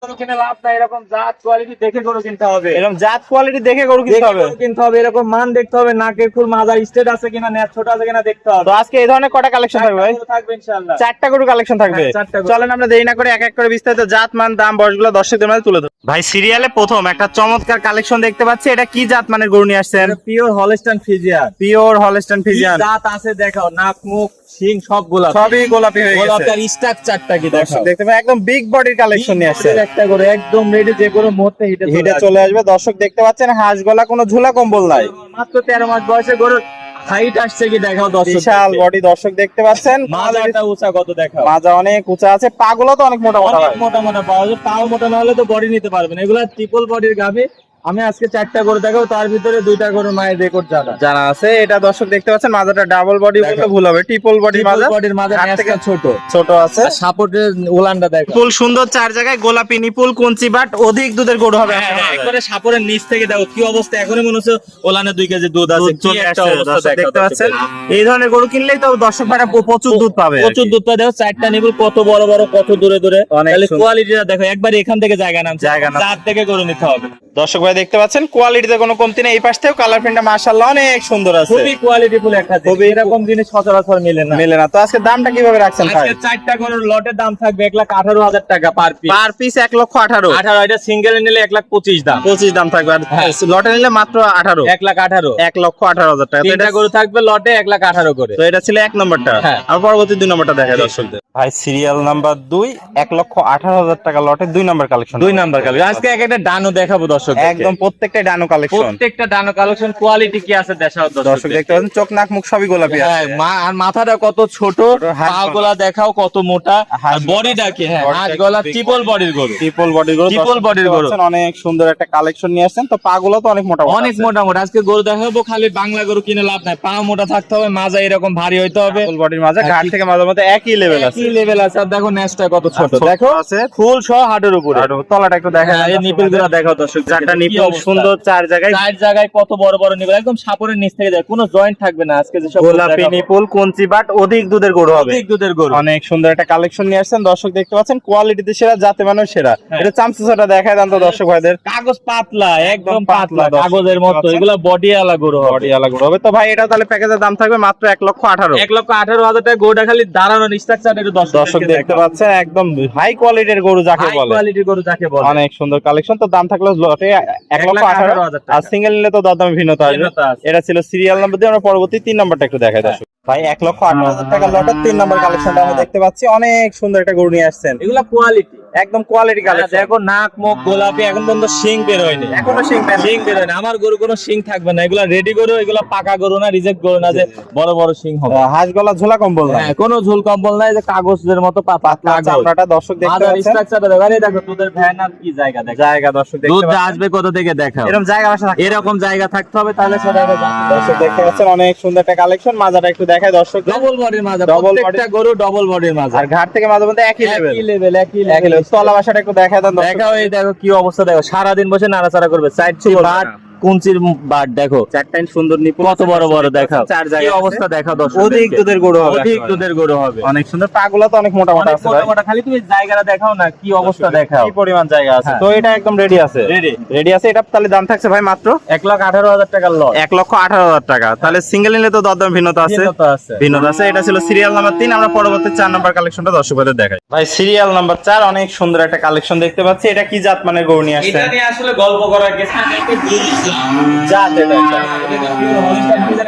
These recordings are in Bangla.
কিনে লাভ নাই, এরকম জাত কোয়ালিটি দেখে গরু কিনতে হবে। এরকম জাত কোয়ালিটি দেখে গরু কিনতে হবে। এরকম মান দেখতে হবে, নাকের ফুল মাজার স্টেট আছে কিনা, নেট ছোট আছে কিনা দেখতে হবে। তো আজকে এই ধরনের কটা কালেকশন থাকবে ভাই? থাকবে ইনশাআল্লাহ, 4টা গরু কালেকশন থাকবে। চলেন আমরা দেরি না করে এক এক করে বিস্তারিত জাত, মান, দাম, বয়সগুলো দর্শকদের মাঝে তুলে ধরব। ভাই সিরিয়ালে প্রথম একটা চমৎকার কালেকশন দেখতে পাচ্ছি, এটা কি জাত মানের গরু নিয়ে আসছেন? Pure Holstein Friesian. Pure Holstein Friesian জাত আছে দেখাও, নাক মুখ শিং সব গোলাপি, সবই গোলাপি হয়ে গেছে। গোলাপি আর স্ট্রাকচারটা কি দেখাও, দেখতে পাবেন একদম বিগ বডির কালেকশন নিয়ে আসছে। একটা করে একদম রেডি, যে কোনো মুহূর্তে হিটে চলে আসবে। দর্শক দেখতে পাচ্ছেন হাঁস গলা, কোনো ঝুলা কম্বল নাই। মাত্র 13 মাস বয়সে গরু হাইট আসছে কি দেখাও দর্শক। বিশাল বডি দর্শক দেখতে পাচ্ছেন। মাজাটা উঁচা কত দেখাও, মাজা অনেক উঁচা আছে, পাগুলো তো অনেক মোটা মোটা। মোটা মোটা পাওয়া যায়, পাও মোটা না হলে তো বডি নিতে পারবেন। এগুলা ট্রিপল বডির গাভী। আমি আজকে 4টা গরু দেখাবো, তার ভিতরে 2টা গরু মায়ের রেকর্ড জানা আছে। এটা দর্শক দেখতে পাচ্ছেন মাজাটা ডাবল বডি বলতে ভুল হবে, ট্রিপল বডি মাজা। বডির মাজা থেকে ছোট ছোট আছে। সাপোর্টের উলানটা দেখো, ফুল সুন্দর, 4 জায়গায় গোলাপি নিপুল কুঞ্চি বাট, অধিক দুধের গরু হবে। একবারে সাপোর্টের নিচ থেকে দেখো কি অবস্থা, এখনই মনে হচ্ছে ওলানে 2 কেজি দুধ আছে। কি একটা অবস্থা দেখতে পাচ্ছেন। এই ধরনের গরু কিনলেই তো দর্শক ভাইরা প্রচুর দুধ পাবে। প্রচুর দুধ পাবে। দেখো 4টা নিপুল কত বড় বড়, কত দূরে দূরে। তাহলে কোয়ালিটিটা দেখো, একবার এখান থেকে জায়গা নামছে, চার থেকে গরু নিতে হবে। দর্শক ভাই দেখতে পাচ্ছেন কোয়ালিটিতে কোনো কমতি নেই। এই পাশ থেকেও কালার প্রিন্টটা মাশাআল্লাহ অনেক সুন্দর আছে, খুবই কোয়ালিটিফুল একটা জিনিস। এরকম জিনিস সচরাচর মেলে না। তো আজকে দামটা কিভাবে রাখছেন ভাই? আজকে 4টা গরুর লটের দাম থাকবে 1,18,000 টাকা পার পিস। Per piece 1,18,000। এটা সিঙ্গেল নিলে 1,25,000 দাম। 25 দাম থাকবে, আর লটে নিলে মাত্র 18। 1,18,000। 1,18,000 টাকা। তিনটা গরু থাকবে লটে 1,18,000 করে। তো এটা ছিল 1 নম্বরটা। আর পরবর্তী 2 নম্বরটা দেখায় দর্শকদের। ভাই সিরিয়াল নাম্বার 2, 1,18,000 টাকা লটে 2 নম্বর কালেকশন। 2 number collection. আজকে এক একটা ডানো দেখাবো দর্শক, একদম প্রত্যেকটা ডানো কালেকশন। প্রত্যেকটা ডানো কালেকশন কোয়ালিটি কি আছে দেখাও দর্শক দেখতে পাচ্ছেন, চোখ নাক মুখ সবই গোলাপি আছে। আর মাথাটা কত ছোট, পাগুলা দেখাও কত মোটা, আর বডিটা কি হাঁস গলা ট্রিপল বডির গরু। ট্রিপল বডির গরু, ট্রিপল বডির গরু। অনেক সুন্দর একটা কালেকশন নিয়ে আসছেন। তো পাগুলো তো অনেক মোটা, অনেক মোটা মোটা। আজকে গরু দেখাবো, খালি বাংলা গরু কিনে লাভ নাই। পা মোটা থাকতে হবে, মাজা এরকম ভারী হইতে হবে। ট্রিপল বডির মাজা, ঘাট থেকে মাজার মধ্যে একই লেভেল আছে। একই লেভেল আছে। আর দেখো নেসটা কত ছোট, দেখো আছে ফুল সহ হাড়ের উপরে। তলাটা একটু দেখা, এই নিপলগুলো দেখাও দর্শক। 4টা নিপল সুন্দর, 4 জায়গায় কত বড় বড় নিপল, একদম সাপোর্টের নিচ থেকে যায়, কোনো জয়েন্ট থাকবে না। আজকে যেসব গোলাপি নিপল কুঞ্চি বাট, অধিক দুধের গরু হবে। অধিক দুধের গরু। অনেক সুন্দর একটা কালেকশন নিয়ে আসছেন। দর্শক দেখতে পাচ্ছেন কোয়ালিটিতে সেরা, জাতে মানের সেরা। এটা চামচুসাটা দেখায় দেন তো দর্শক ভাইদের। কাগজ পাতলা, একদম পাতলা কাগজের মতো। এগুলা বডি আলা গরু হবে, বডি আলা গরু হবে। তো ভাই এটা তাহলে প্যাকেজের দাম থাকবে মাত্র 1,18,000। 1,18,000 টাকা। গরুটা খালি দাঁড়ানোর স্ট্রাকচার একটু দর্শক দেখতে পাচ্ছেন, একদম হাই কোয়ালিটির গরু যাকে বলে। হাই কোয়ালিটির গরু যাকে বলে। অনেক সুন্দর কালেকশন। তো দাম থাকলো লটে 1,18,000 টাকা, আর সিঙ্গেল নিলে তো দরদামে ভিন্নতা আসবে। এটা ছিল সিরিয়াল নাম্বার দিয়ে। আমরা পরবর্তী 3 নম্বরটা একটু দেখাই দর্শক। ভাই 1,18,000 টাকা লটের 3 নম্বর কালেকশনটা আমরা দেখতে পাচ্ছি। অনেক সুন্দর একটা গরু নিয়ে আসছেন। এগুলা কোয়ালিটি, একদম কোয়ালিটি কালেকশন। দেখো নাক মুখ গোলাপি, এখন পর্যন্ত শিং বের হয়নি, এখনো শিং বের হয়নি। আমার গরু কোনো শিং থাকবে না। এগুলা রেডি গরু, এগুলা পাকা গরু না, রিজেক্ট গরু না যে বড় বড় শিং হবে। হাঁস গলা ঝোলা কম্বল না, কোনো ঝুল কম্বল নাই, যে কাগজের মতো পাতলা চামড়াটা দর্শক দেখতে পাচ্ছেন। স্ট্রাকচারটা দেখো, আরে দেখো দুধের ভ্যান আর কি জায়গা, দেখো জায়গা দর্শক দেখতে দুধ পাচ্ছেন। আসবে কত থেকে দেখাও। এরকম জায়গা বাসা থাকে, এরকম জায়গা থাকতে হবে, তাহলে সেটা দর্শক দেখতে পাচ্ছেন। অনেক সুন্দর একটা কালেকশন। মাজাটা একটু দেখায় দর্শক। ডবল বডির মাজা, Double প্রত্যেকটা গরু ডবল বডির মাজা। আর ঘাট থেকে মাঝে মধ্যে একই লেভেল। একই লেভেল। তলা বাসাটা একটু দেখায় দেন দর্শক। দেখাও, এই দেখো কি অবস্থা, দেখো সারাদিন বসে নাড়াচাড়া করবে। সাইড ছিল বাট, কুঞ্চির বাট দেখো, 4টা সুন্দর নিপুল, কত বড় বড় দেখাও। 4 কি জায়গা অবস্থা দেখাও দর্শক। অধিক দুধের গরু হবে, অধিক দুধের গরু হবে। অনেক সুন্দর। পাগুলো তো অনেক মোটা মোটা আছে ভাই। মোটা, খালি তুমি জায়গাটা দেখাও না, কি অবস্থা দেখাও, কি পরিমাণ জায়গা আছে। তো এটা একদম রেডি আছে, রেডি আছে। এটা তাহলে দাম থাকছে ভাই মাত্র 1,18,000 টাকার লট। 1,18,000 টাকা। তাহলে সিঙ্গেল নিলে তো দরদাম ভিন্নতা আছে। এটা ছিল সিরিয়াল নাম্বার 3। আমরা পরবর্তী 4 নাম্বার কালেকশনটা দর্শকদের দেখাই। ভাই সিরিয়াল নাম্বার 4, অনেক সুন্দর একটা কালেকশন দেখতে পাচ্ছি। এটা কি জাত মানে গরু নিয়ে আসছেন? এটা নিয়ে আসলে গল্প করা গেছে না, এটা জাত।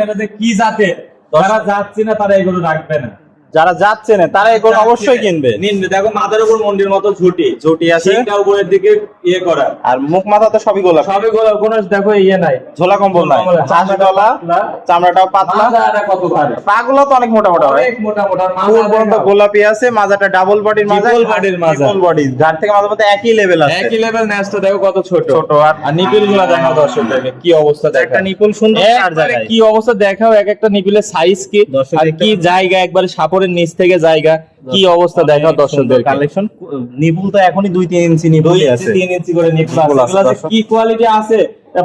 এটা কি জাতে, যারা যাচ্ছে না তারা এগুলো রাখবে না, যারা যাচ্ছে না তারা এগুলো অবশ্যই কিনবে। দেখো মাথার উপর মন্দির মতো ঝুটি আছে, উপরের দিকে ইয়ে করা, আর মুখ মাথা তো সবই গোলাপ, কোনো দেখো ইয়ে নাই, ঝোলা কম্বল নাই, হাঁস গলা, চামড়াটাও পাতলা, কত ভারী, পাগুলো তো অনেক মোটা মোটা, অনেক মোটা মোটা, গোলাপি আছে, মাজাটা ডাবল বডির মাজা, ডাবল বডি, ঘাট থেকে মাঝে মধ্যে একই লেভেল আছে, একই লেভেল। নেসটা দেখো কত ছোট ছোট। আর নিপিল গুলা দেখাও দর্শকদেরকে, কি অবস্থা দেখো, একটা নিপুল সুন্দর, চার জায়গায় কি অবস্থা দেখাও, এক একটা নিপিলের সাইজ কি, আর কি জায়গা, একবারে সাপোর্টের নিচ থেকে জায়গা, কি অবস্থা দেখাও দর্শকদের। কালেকশন নিপুল তো এখনই 2-3 ইঞ্চি নিপুল আছে, 2-3 ইঞ্চি করে নিপুল আছে, কি কোয়ালিটি আছে।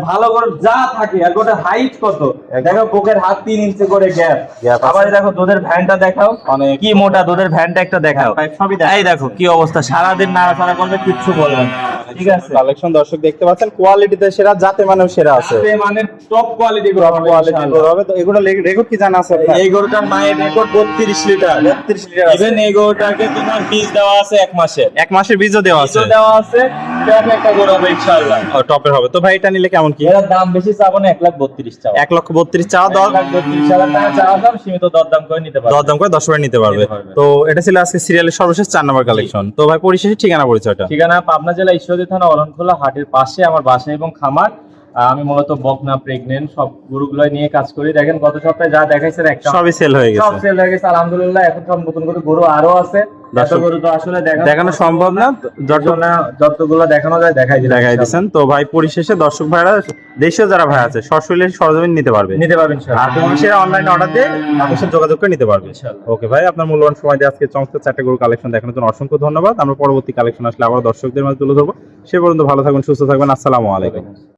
ভালো করে যা থাকে আর গোটা হাইট কত দেখো, বুকের হাত 3 ইঞ্চি করে গ্যাপ। Gap আছে। আবার দেখো দুধের ভ্যানটা দেখাও, অনেক কি মোটা দুধের ভ্যানটা একটা দেখাও। ভাই সবই দেখা এই দেখো কি অবস্থা, সারাদিন নাড়াচাড়া করবে কিচ্ছু বলবে না, ঠিক আছে। কালেকশন দর্শক দেখতে পাচ্ছেন, কোয়ালিটিতে সেরা, জাতে মানেও সেরা আছে, মানে টপ কোয়ালিটি কোয়ালিটি হবে। তো এগুলো রেকর্ড কি জানা আছে আপনার? এই গরুটার মায়ের রেকর্ড 32 লিটার। 32 লিটার আছে। ইভেন এই গরুটাকে তোমার বীজ দেওয়া আছে 1 মাসের, এক মাসের বীজও দেওয়া আছে, বীজও দেওয়া আছে। টপ একটা গরু হবে ইনশাআল্লাহ, টপের হবে। তো ভাই এটা নিলে কেমন কি? এর দাম বেশি চাবো না, 1,32,000 চাও। 1,32,000 চাওয়া, 1,32,000 টাকা চাওয়া দাম, সীমিত দরদাম করে নিতে পারবে। দরদাম করে 10 টাকা নিতে পারবে। নিতে পারবে। তো এটা ছিল আজকে সিরিয়ালের সর্বশেষ 4 নম্বর কালেকশন। তো ভাই পরিশেষে ঠিকানা পরিচয়টা? ঠিকানা পাবনা জেলা ঈশ্বরদী থানা অরণখোলা হাটের পাশে আমার বাসা এবং খামার। আমি মূলত বকনা, প্রেগনেন্ট সব গরুগুলো নিয়ে কাজ করি। দেখেন গত সপ্তাহে যা দেখাইছেন একটা সবই সেল হয়ে সব গেছে। সেল হয়ে গেছে আলহামদুলিল্লাহ। এখন সব নতুন করে গরু আরো আছে, এত গরু তো আসলে দেখানো সম্ভব না, যতগুলো দেখানো যায় দেখাই দিচ্ছেন। তো ভাই পরিশেষে দর্শক ভাইরা, দেশীয় যারা ভাই আছে সরাসরি সরজমিন নিতে পারবে, নিতে পারবেন ইনশাআল্লাহ। আর মানুষেরা অনলাইনে অর্ডার দিয়ে আপনার সাথে যোগাযোগ করে নিতে পারবে। ইনশাআল্লাহ। ওকে ভাই, আপনার মূল্যবান সময় দিয়ে আজকে চমৎকার 4টা গরু কালেকশন দেখানোর জন্য অসংখ্য ধন্যবাদ। আমরা পরবর্তী কালেকশন আসলে আবার দর্শকদের মাঝে তুলে ধরবো। সে পর্যন্ত ভালো থাকবেন, সুস্থ থাকবেন। আসসালামু আলাইকুম।